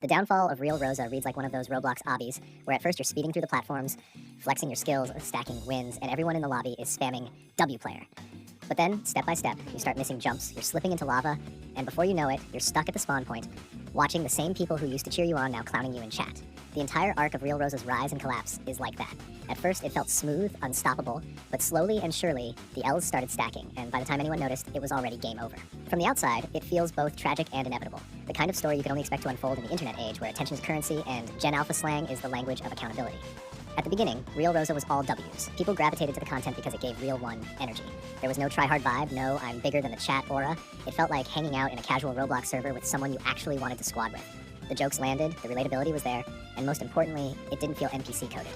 The downfall of Real Rosa reads like one of those Roblox obbies, where at first you're speeding through the platforms, flexing your skills, stacking wins, and everyone in the lobby is spamming W player. But then, step by step, you start missing jumps, you're slipping into lava, and before you know it, you're stuck at the spawn point, watching the same people who used to cheer you on now clowning you in chat. The entire arc of Real Rosa's rise and collapse is like that. At first, it felt smooth, unstoppable, but slowly and surely, the L's started stacking, and by the time anyone noticed, it was already game over. From the outside, it feels both tragic and inevitable. The kind of story you can only expect to unfold in the internet age, where attention is currency and Gen Alpha slang is the language of accountability. At the beginning, Real Rosa was all W's. People gravitated to the content because it gave Real 1 energy. There was no try-hard vibe, no I'm bigger than the chat aura. It felt like hanging out in a casual Roblox server with someone you actually wanted to squad with. The jokes landed, the relatability was there, and most importantly, it didn't feel NPC coded.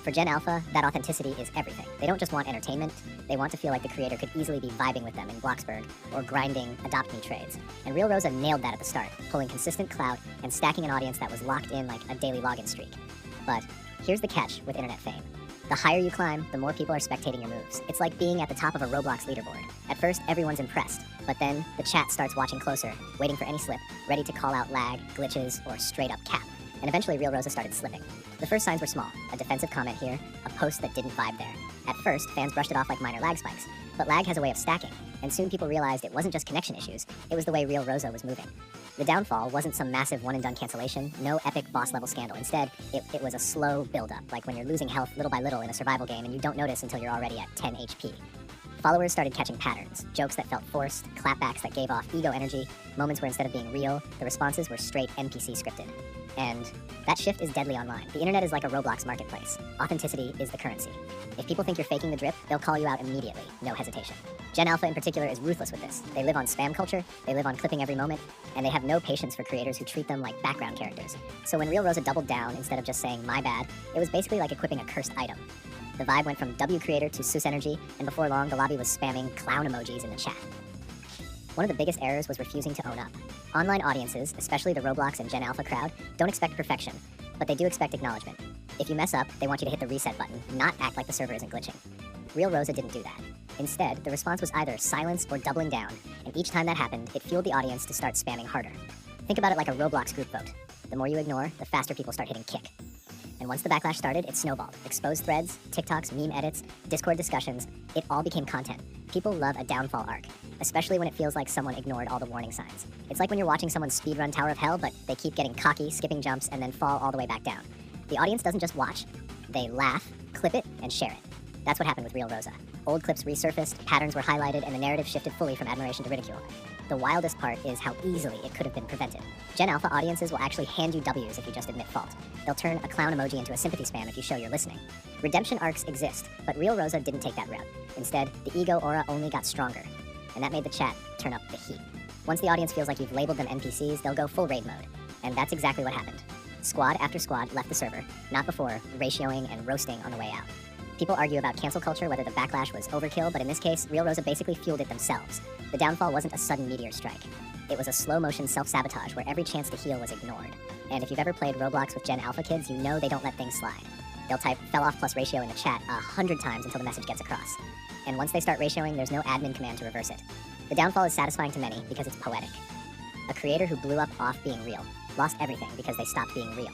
For Gen Alpha, that authenticity is everything. They don't just want entertainment, they want to feel like the creator could easily be vibing with them in Bloxburg or grinding Adopt Me trades. And Real Rosa nailed that at the start, pulling consistent clout and stacking an audience that was locked in like a daily login streak. But here's the catch with internet fame. The higher you climb, the more people are spectating your moves. It's like being at the top of a Roblox leaderboard. At first, everyone's impressed, but then the chat starts watching closer, waiting for any slip, ready to call out lag, glitches, or straight up cap. And eventually Real Rosa started slipping. The first signs were small, a defensive comment here, a post that didn't vibe there. At first, fans brushed it off like minor lag spikes, but lag has a way of stacking, and soon people realized it wasn't just connection issues, it was the way Real Rosa was moving. The downfall wasn't some massive one-and-done cancellation, no epic boss-level scandal. Instead, it was a slow build-up, like when you're losing health little by little in a survival game and you don't notice until you're already at 10 HP. Followers started catching patterns, jokes that felt forced, clapbacks that gave off ego energy, moments where instead of being real, the responses were straight NPC scripted. And that shift is deadly online. The internet is like a Roblox marketplace. Authenticity is the currency. If people think you're faking the drip, they'll call you out immediately, no hesitation. Gen Alpha in particular is ruthless with this. They live on spam culture, they live on clipping every moment, and they have no patience for creators who treat them like background characters. So when Real Rosa doubled down, instead of just saying my bad, it was basically like equipping a cursed item. The vibe went from W creator to Sus energy, and before long, the lobby was spamming clown emojis in the chat. One of the biggest errors was refusing to own up. Online audiences, especially the Roblox and Gen Alpha crowd, don't expect perfection, but they do expect acknowledgement. If you mess up, they want you to hit the reset button, not act like the server isn't glitching. Real Rosa didn't do that. Instead, the response was either silence or doubling down, and each time that happened, it fueled the audience to start spamming harder. Think about it like a Roblox group vote. The more you ignore, the faster people start hitting kick. And once the backlash started, it snowballed. Exposed threads, TikToks, meme edits, Discord discussions, it all became content. People love a downfall arc, especially when it feels like someone ignored all the warning signs. It's like when you're watching someone speedrun Tower of Hell, but they keep getting cocky, skipping jumps, and then fall all the way back down. The audience doesn't just watch, they laugh, clip it, and share it. That's what happened with Real Rosa. Old clips resurfaced, patterns were highlighted, and the narrative shifted fully from admiration to ridicule. The wildest part is how easily it could have been prevented. Gen Alpha audiences will actually hand you W's if you just admit fault. They'll turn a clown emoji into a sympathy spam if you show you're listening. Redemption arcs exist, but Real Rosa didn't take that route. Instead, the ego aura only got stronger, and that made the chat turn up the heat. Once the audience feels like you've labeled them NPCs, they'll go full raid mode. And that's exactly what happened. Squad after squad left the server, not before ratioing and roasting on the way out. People argue about cancel culture, whether the backlash was overkill, but in this case, Real Rosa basically fueled it themselves. The downfall wasn't a sudden meteor strike. It was a slow-motion self-sabotage where every chance to heal was ignored. And if you've ever played Roblox with Gen Alpha kids, you know they don't let things slide. They'll type fell off plus ratio in the chat 100 times until the message gets across. And once they start ratioing, there's no admin command to reverse it. The downfall is satisfying to many because it's poetic. A creator who blew up off being real lost everything because they stopped being real.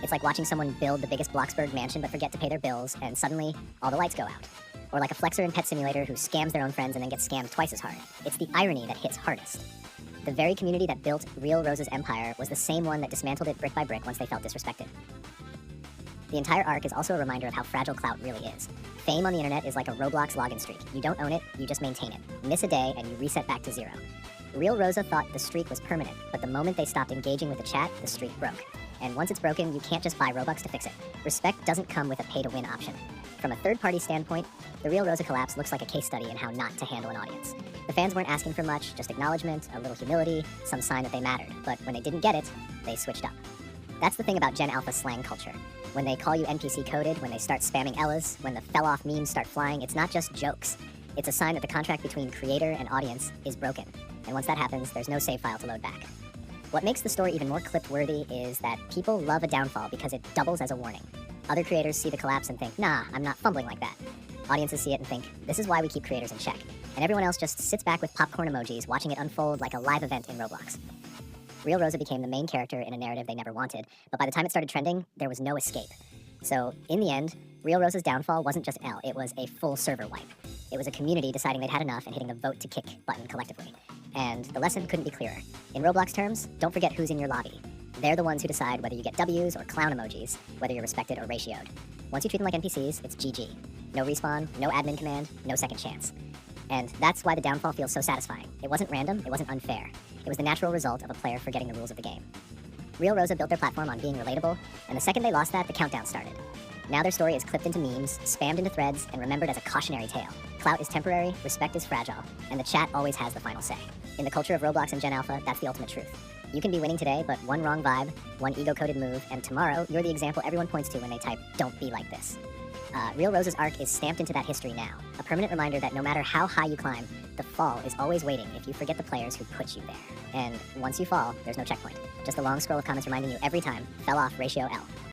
It's like watching someone build the biggest Bloxburg mansion but forget to pay their bills, and suddenly, all the lights go out. Or like a flexer in Pet Simulator who scams their own friends and then gets scammed twice as hard. It's the irony that hits hardest. The very community that built Real Rosa's empire was the same one that dismantled it brick by brick once they felt disrespected. The entire arc is also a reminder of how fragile clout really is. Fame on the internet is like a Roblox login streak. You don't own it, you just maintain it. Miss a day and you reset back to zero. Real Rosa thought the streak was permanent, but the moment they stopped engaging with the chat, the streak broke. And once it's broken, you can't just buy Robux to fix it. Respect doesn't come with a pay-to-win option. From a third-party standpoint, the Real Rosa collapse looks like a case study in how not to handle an audience. The fans weren't asking for much, just acknowledgement, a little humility, some sign that they mattered. But when they didn't get it, they switched up. That's the thing about Gen Alpha slang culture. When they call you NPC coded, when they start spamming Ellas, when the fell-off memes start flying, it's not just jokes. It's a sign that the contract between creator and audience is broken. And once that happens, there's no save file to load back. What makes the story even more clip-worthy is that people love a downfall because it doubles as a warning. Other creators see the collapse and think, nah, I'm not fumbling like that. Audiences see it and think, this is why we keep creators in check. And everyone else just sits back with popcorn emojis, watching it unfold like a live event in Roblox. Real Rosa became the main character in a narrative they never wanted, but by the time it started trending, there was no escape. So, in the end, Real Rosa's downfall wasn't just L, it was a full server wipe. It was a community deciding they'd had enough and hitting the vote to kick button collectively. And the lesson couldn't be clearer. In Roblox terms, don't forget who's in your lobby. They're the ones who decide whether you get W's or clown emojis, whether you're respected or ratioed. Once you treat them like NPCs, it's GG. No respawn, no admin command, no second chance. And that's why the downfall feels so satisfying. It wasn't random, it wasn't unfair. It was the natural result of a player forgetting the rules of the game. Real Rosa built their platform on being relatable, and the second they lost that, the countdown started. Now their story is clipped into memes, spammed into threads, and remembered as a cautionary tale. Clout is temporary, respect is fragile, and the chat always has the final say. In the culture of Roblox and Gen Alpha, that's the ultimate truth. You can be winning today, but one wrong vibe, one ego-coded move, and tomorrow, you're the example everyone points to when they type, "Don't be like this." Real Rosa's arc is stamped into that history now, a permanent reminder that no matter how high you climb, the fall is always waiting if you forget the players who put you there. And once you fall, there's no checkpoint. Just a long scroll of comments reminding you every time, fell off ratio L.